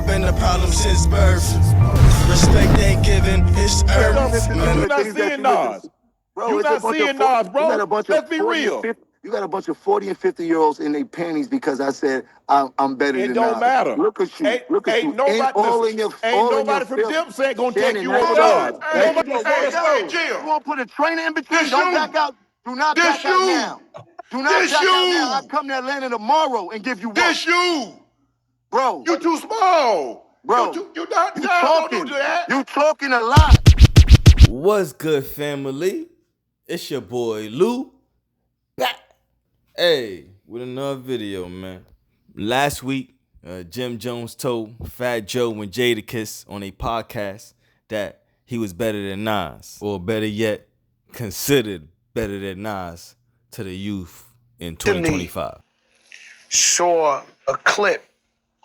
I've been the problem since birth. Respect ain't given, it's earth. You're not seeing Nas. You're not seeing Nas, bro. Let's be real. You got a bunch of 40 and 50-year-olds in their panties because I said I'm better than Nas. It don't matter. Look at you. Look at you. Ain't nobody from Dipset gonna take you over Nas. Nobody. You want to put a trainer in between? Don't back out. Do not back out now. Do not back out now. I come to Atlanta tomorrow and give you one. This you. Bro. You too small. Bro. You not talking. Don't do that. You talking a lot. What's good, family? It's your boy Lou. Back. Hey, with another video, man. Last week, Jim Jones told Fat Joe and Jadakiss on a podcast that he was better than Nas, or better yet, considered better than Nas to the youth in 2025. Saw a clip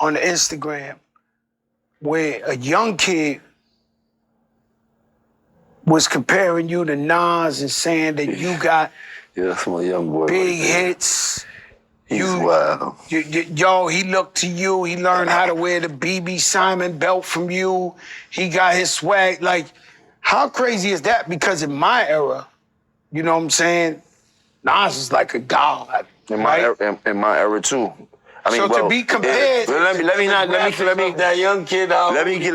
on the Instagram where a young kid was comparing you to Nas and saying that you got that's my young boy. big hits. He's wild. Yo, he looked to you. He learned how to wear the BB Simon belt from you. He got his swag. Like, how crazy is that? Because in my era, you know what I'm saying? Nas is like a god. In my era too. I mean, so to be compared, let me that young kid out. Let me. He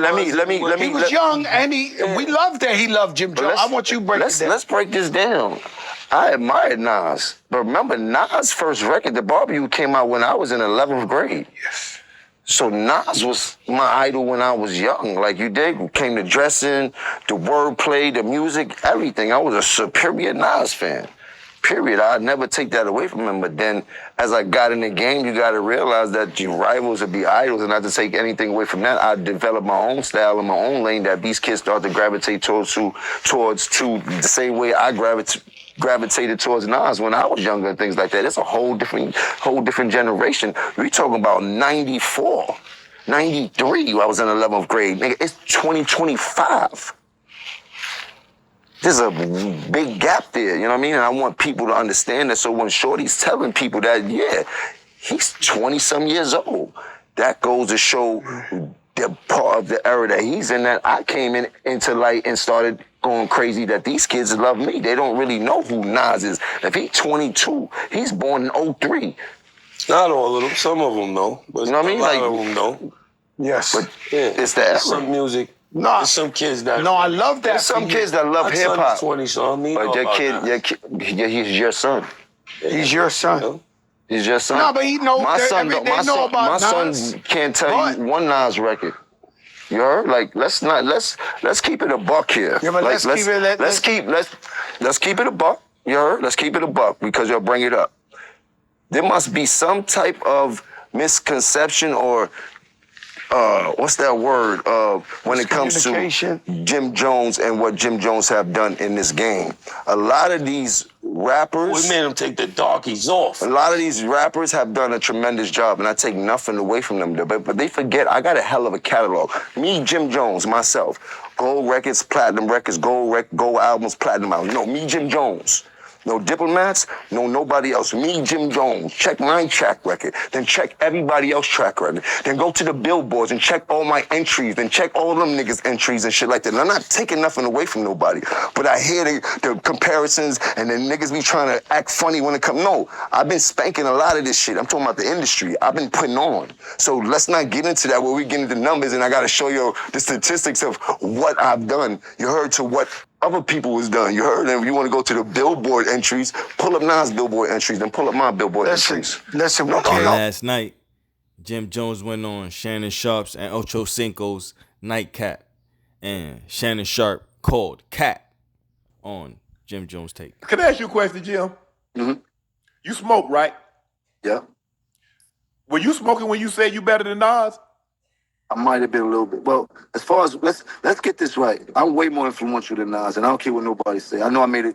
was young, and we loved that he loved Jim Jones. I want you to break it down. Let's break this down. I admired Nas, but remember Nas' first record, The Barbecue, came out when I was in 11th grade. Yes. So Nas was my idol when I was young. Like you did, came to dressing, the wordplay, the music, everything. I was a superior Nas fan. Period. I'd never take that away from him. But then as I got in the game, you got to realize that your rivals would be idols, and not to take anything away from that. I developed my own style and my own lane that these kids start to gravitate towards the same way I gravitated towards Nas when I was younger and things like that. It's a whole different generation. We talking about 94, 93. I was in 11th grade. Nigga, it's 2025. There's a big gap there, you know what I mean? And I want people to understand that. So when Shorty's telling people that, yeah, he's 20-some years old, that goes to show the part of the era that he's in, that I came into light and started going crazy, that these kids love me. They don't really know who Nas is. If he's 22, he's born in 03. Not all of them. Some of them know. But you know what I mean? A lot of them know. Yes. But it's the era. Some music. No, there's some kids that. No, I love that. There's some kids that love hip hop. 20, so I mean, but he's your son. He's your son. Yeah. He's your son. No, but he knows. My son can't tell you one Nas record. You heard? Like let's keep it a buck here. Yeah, but like, let's keep it a buck. You heard? Let's keep it a buck because you'll bring it up. There must be some type of misconception or what's that word? When it comes to Jim Jones and what Jim Jones have done in this game. A lot of these rappers... We made them take the darkies off. A lot of these rappers have done a tremendous job, and I take nothing away from them. But they forget, I got a hell of a catalog. Me, Jim Jones, myself. Gold records, platinum records, gold albums, platinum albums. No, me, Jim Jones. No diplomats, no nobody else. Me, Jim Jones. Check my track record. Then check everybody else's track record. Then go to the billboards and check all my entries. Then check all them niggas' entries and shit like that. And I'm not taking nothing away from nobody. But I hear the comparisons and the niggas be trying to act funny when it comes. No, I've been spanking a lot of this shit. I'm talking about the industry. I've been putting on. So let's not get into that where we get into numbers and I got to show you the statistics of what I've done. You heard to what other people was done. You heard? And if you want to go to the billboard entries, pull up Nas billboard entries, then pull up my billboard entries. Last night, Jim Jones went on Shannon Sharpe's and Ochocinco's Nightcap, and Shannon Sharpe called Cat on Jim Jones' tape. Can I ask you a question, Jim? Mm-hmm. You smoke, right? Yeah. Were you smoking when you said you better than Nas? I might have been a little bit. Well, as far as let's get this right. I'm way more influential than Nas, and I don't care what nobody say. I know I made a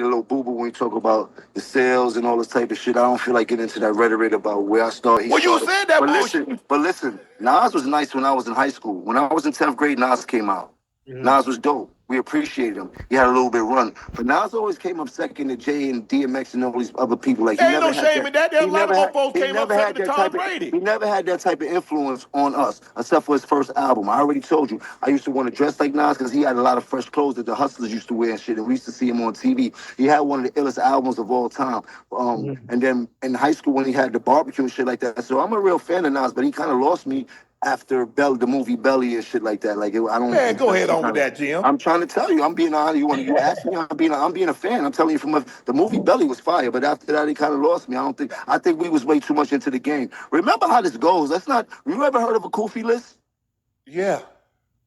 little boo-boo when we talk about the sales and all this type of shit. I don't feel like getting into that rhetoric about where I started. Well, you said that bullshit. But listen, Nas was nice when I was in high school. When I was in 10th grade, Nas came out. Nas was dope. We appreciated him. He had a little bit of run. But Nas always came up second to Jay and DMX and all these other people. Like, Ain't no shame in that. There's a lot of mofos came up second to Tom Brady. He never had that type of influence on us, except for his first album. I already told you, I used to want to dress like Nas because he had a lot of fresh clothes that the hustlers used to wear and shit, and we used to see him on TV. He had one of the illest albums of all time. And then in high school when he had the barbecue and shit like that. So I'm a real fan of Nas, but he kind of lost me after the movie Belly and shit like that. Like, I don't. Man, go ahead on with that, Jim. I'm trying to tell you, I'm being honest. You ask me, I'm being a fan. I'm telling you, the movie Belly was fire, but after that, he kind of lost me. I think we was way too much into the game. Remember how this goes. You ever heard of a Kofi list? Yeah.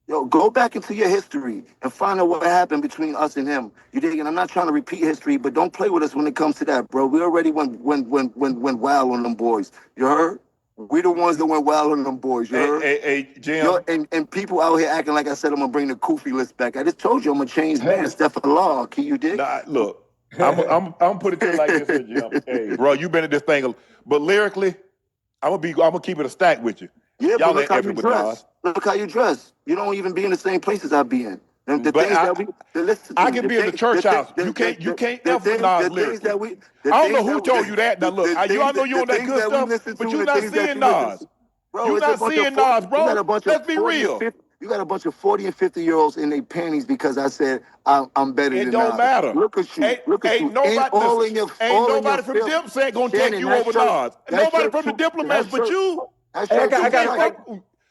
Yo, go back into your history and find out what happened between us and him. You dig? And I'm not trying to repeat history, but don't play with us when it comes to that, bro. We already went wild on them boys. You heard? We the ones that went wild on them boys, you heard? Hey, Jim. Yo, and people out here acting like I said I'm gonna bring the Kofi list back. I just told you I'm a changed man. Steph Law, can you dig? Nah, look, I'm put it to you like this, Jim. Hey, bro, you been in this thing, but lyrically, I'm gonna keep it a stack with you. Yeah, y'all but look how you with dress. Nas. Look how you dress. You don't even be in the same places I be in. And the But things that we listen to, I can be in the church house. You can't F with Nas lyrics. I don't know who told you that. Now look, y'all know you on that good stuff, but you're not seeing Nas. You're not seeing Nas, bro. Let's be real. You got a bunch of 40 and 50-year-olds in their panties because I said I'm better than Nas. It don't matter. Look at you. Look at you. Ain't nobody from Dipset gonna take you over Nas. Nobody from the Diplomats but you.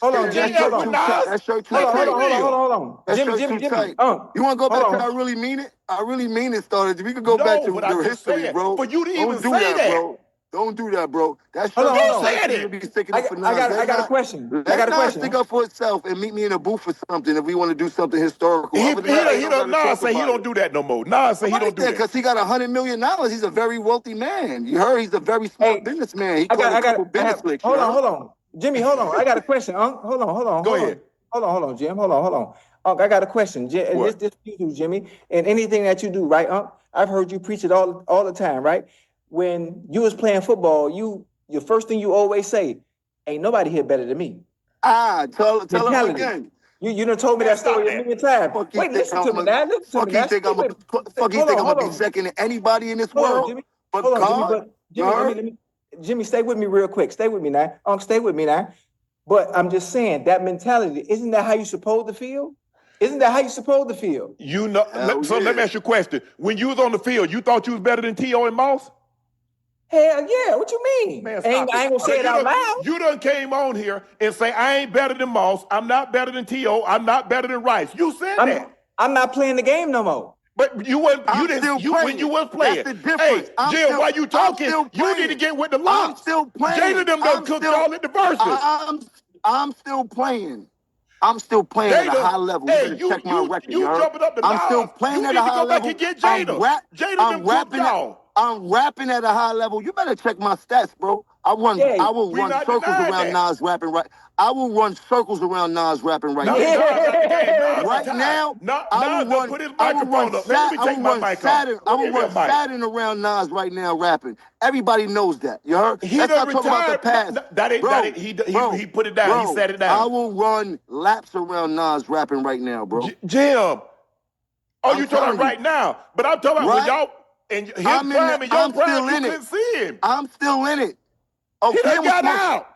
Hold on, Jimmy. Hold on. Hold on. Jimmy. You want to go back to I really mean it? I really mean it started. We could go back to the history, bro. But you didn't even say that, bro. Don't do that, bro. That's hold on. I got a question. Let Nas stick up for itself and meet me in a booth or something if we want to do something historical. Nas say he don't do that no more. Nas say he don't do that because he got $100 million. He's a very wealthy man. You heard? He's a very smart businessman. He caught a couple business licks. Hold on. Jimmy, hold on. I got a question. Hold on. Go ahead. Hold on, Jim. Hold on. I got a question. This you do, Jimmy, and anything that you do, right, I've heard you preach it all the time, right? When you was playing football, your first thing you always say, ain't nobody here better than me. Tell him again. You done told me that story a million times. Wait, listen to me now. Fuck you think I'm gonna be second to anybody in this world? But God, Jimmy, stay with me real quick. Stay with me now. Stay with me now. But I'm just saying, that mentality, isn't that how you supposed to feel? Isn't that how you supposed to feel? You know. Let me ask you a question. When you was on the field, you thought you was better than T.O. and Moss? Hell yeah, what you mean? Man, I ain't gonna say it out loud. You done came on here and say, I ain't better than Moss, I'm not better than T.O., I'm not better than Rice. You said that. I'm not playing the game no more. But you wasn't. When you was playing. That's the difference. Hey, Jim, why you talking? You need to get with the line. I'm still playing. Jalen them done cooked y'all at the verses. I'm still playing. I'm still playing at a high level. You better check my record. You jumping up the I'm still playing at a high level. I'm rapping at a high level. You better check my stats, bro. I will run circles around Nas rapping right. I will run circles around Nas rapping right now. Right now, I will run Saturn around Nas right now rapping. Everybody knows that. You heard? He done retired. He put it down. He set it down. I will run laps around Nas rapping right now, bro. Jim. Oh, you talking right now? But I'm talking about when y'all and his prime and your prime, you couldn't see him. I'm still in it. Oh,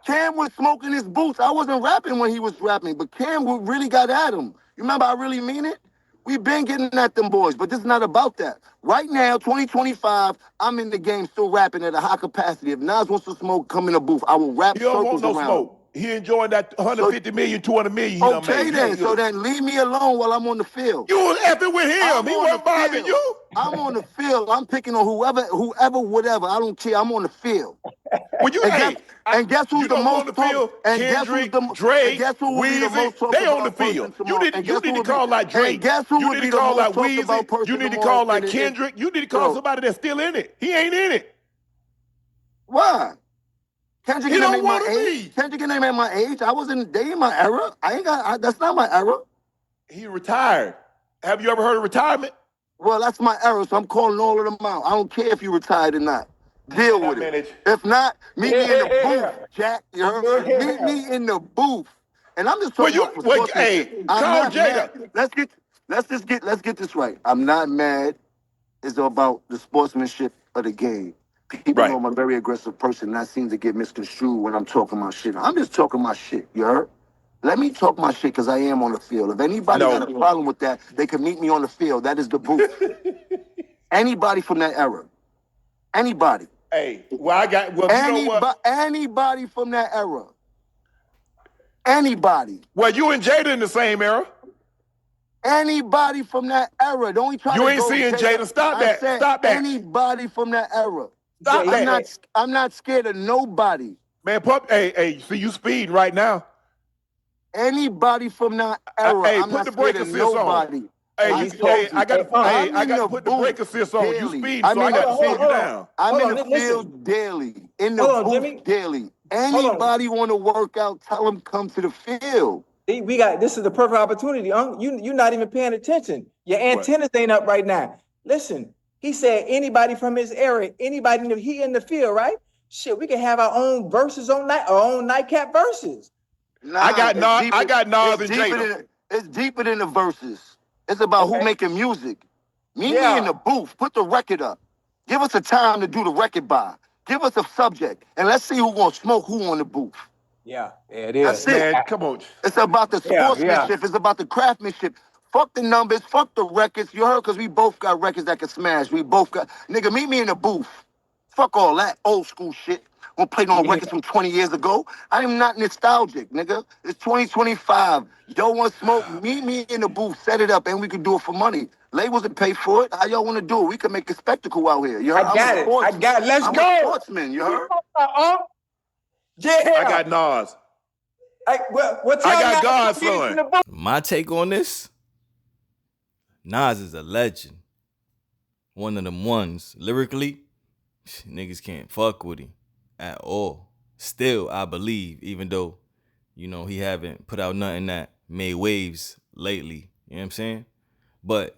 Cam was smoking his boots. I wasn't rapping when he was rapping, but Cam really got at him. You remember I really mean it? We've been getting at them boys, but this is not about that. Right now, 2025, I'm in the game still rapping at a high capacity. If Nas wants to smoke, come in the booth. I will rap circles around. Smoke. He enjoying that 150 million, 200 million. Okay then, so then leave me alone while I'm on the field. You was effing with him. He wasn't bothering you. I'm on the field. I'm picking on whoever, whatever. I don't care. I'm on the field. When you and guess who's the most on the field? Kendrick, Drake, Weezy, they on the field. You need to call like Drake. Guess who you need to call like Weezy. You need to call like Kendrick. You need to call somebody that's still in it. He ain't in it. Why? Kendrick he don't want want to be. Kendrick ain't at my age. I wasn't in my era. That's not my era. He retired. Have you ever heard of retirement? Well, that's my era, so I'm calling all of them out. I don't care if you retired or not. Deal with it. If not, meet me in the booth, Jack. You heard? Meet me in the booth. And I'm just talking about for sportsmanship. I'm call not Jada. mad. Let's get this right. I'm not mad. It's about the sportsmanship of the game. People know I'm a very aggressive person, and I seem to get misconstrued when I'm talking my shit. I'm just talking my shit, you heard? Let me talk my shit because I am on the field. If anybody got a problem with that, they can meet me on the field. That is the booth. Anybody from that era. Anybody. Hey, well, you know what? Anybody from that era. Anybody. Well, you and Jada in the same era. Anybody from that era. Don't try you to ain't go seeing Jada. Stop that. Stop that. Anybody from that era. Stop that. I'm not scared of nobody. Man, hey, see you speeding right now. Anybody from that era. Hey, I'm put not the brake scared of assist nobody. on. I got to put the brake assist on. You speeding, so I got to slow you down. I'm in the field daily. In the booth daily. Anybody want to work out, tell them come to the field. This is the perfect opportunity. You're not even paying attention. Your antennas ain't up right now. Listen, he said anybody from his era, anybody he in the field, right? Shit, we can have our own verses on our own nightcap verses. Nah, I got Nas and Jada. It's deeper than the verses. It's about who making music. Meet me in the booth. Put the record up. Give us a time to do the record by. Give us a subject, and let's see who gonna smoke who on the booth. Yeah, it is. That's it. Man, come on. It's about the sportsmanship. It's about the craftsmanship. Fuck the numbers. Fuck the records. You heard? Because we both got records that can smash. We both got... Nigga, meet me in the booth. Fuck all that old school shit. Won't play no records from 20 years ago. I am not nostalgic, nigga. It's 2025. Y'all want smoke? Meet me in the booth. Set it up, and we can do it for money. Labels will pay for it. How y'all want to do it? We can make a spectacle out here. You heard? I got it. Let's go. I'm a sportsman. You heard? Yeah. I got Nas. I got Godson. My take on this, Nas is a legend. One of them ones. Lyrically, niggas can't fuck with him at all. Still, I believe, even though, he haven't put out nothing that made waves lately. You know what I'm saying? But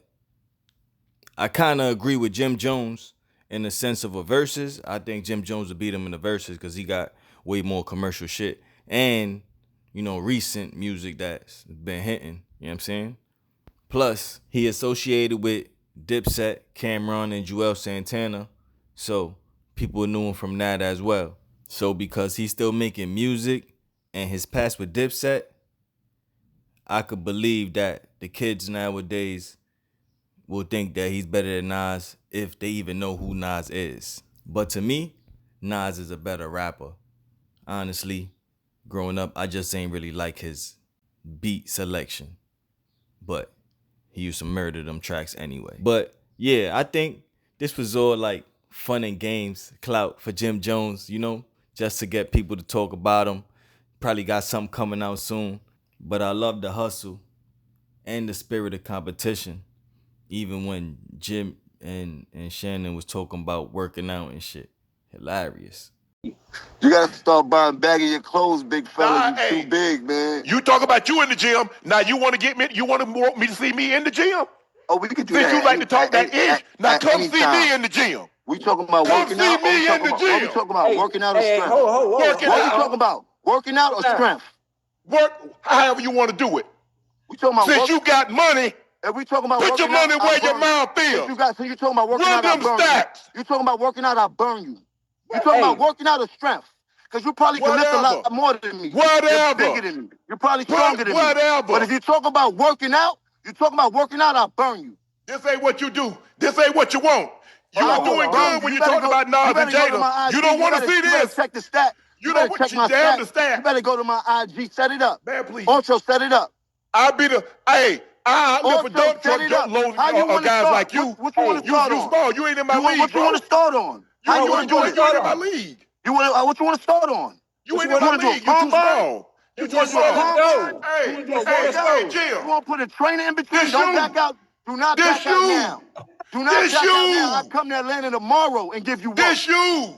I kind of agree with Jim Jones in the sense of a verses. I think Jim Jones would beat him in the verses because he got way more commercial shit. And, recent music that's been hitting. You know what I'm saying? Plus, he associated with Dipset, Cameron, and Joel Santana. So people knew him from that as well. So because he's still making music and his past with Dipset, I could believe that the kids nowadays will think that he's better than Nas if they even know who Nas is. But to me, Nas is a better rapper. Honestly, growing up, I just ain't really like his beat selection. But he used to murder them tracks anyway. But yeah, I think this was all like fun and games, clout for Jim Jones, just to get people to talk about him. Probably got something coming out soon. But I love the hustle and the spirit of competition. Even when Jim and Shannon was talking about working out and shit. Hilarious. You gotta start buying bagging your clothes, big fella. You too big, man. You talk about you in the gym. Now you want me to see me in the gym? Oh, we can do Since that. you like to talk that ish, now come see me in the gym. We talking about working out. Come see me in the gym. We talking about working out or strength? What you talking about? Working out or strength? Work however you want to do it. We talking about since you got money. And we talking about put your money out, where your mouth is. So you talking about working out, I burn stacks. you. You talking about working out, I burn you. You talking about working out or strength? Because you probably can lift a lot more than me. You're bigger than me. You're probably stronger than me. But if you talk about working out, I burn you. This ain't what you do. This ain't what you want. You are doing good when you talk about Nas and Jada. You don't want to see this. You better check the stat. You don't want to check the stat. You better go to my IG. Set it up. Man, please. Ocho, set it up. I'll be the... Hey, I live for dump truck load guys like you. What you want to start on? You small. You ain't in my league, What you want to start on? How you want to do it? You ain't in my league. What you want to start on? You ain't in my league. You too small. You too small. Hey, Jim. You want to put a trainer in between? Don't back out. Do not back out now. Do not back out now. I come to Atlanta tomorrow and give you work. This you.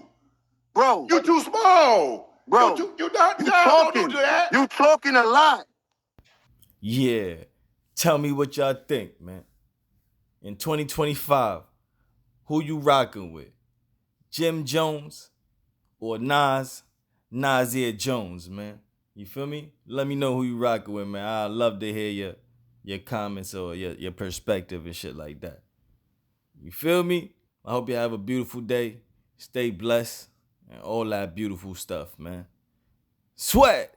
Bro. You too small. Bro. You not talking. Don't do that. You talking a lot. Yeah. Tell me what y'all think, man. In 2025, who you rocking with? Jim Jones or Nasir Jones, man? You feel me? Let me know who you rocking with, man. I'd love to hear your comments or your perspective and shit like that. You feel me? I hope you have a beautiful day. Stay blessed and all that beautiful stuff, man. Sweat.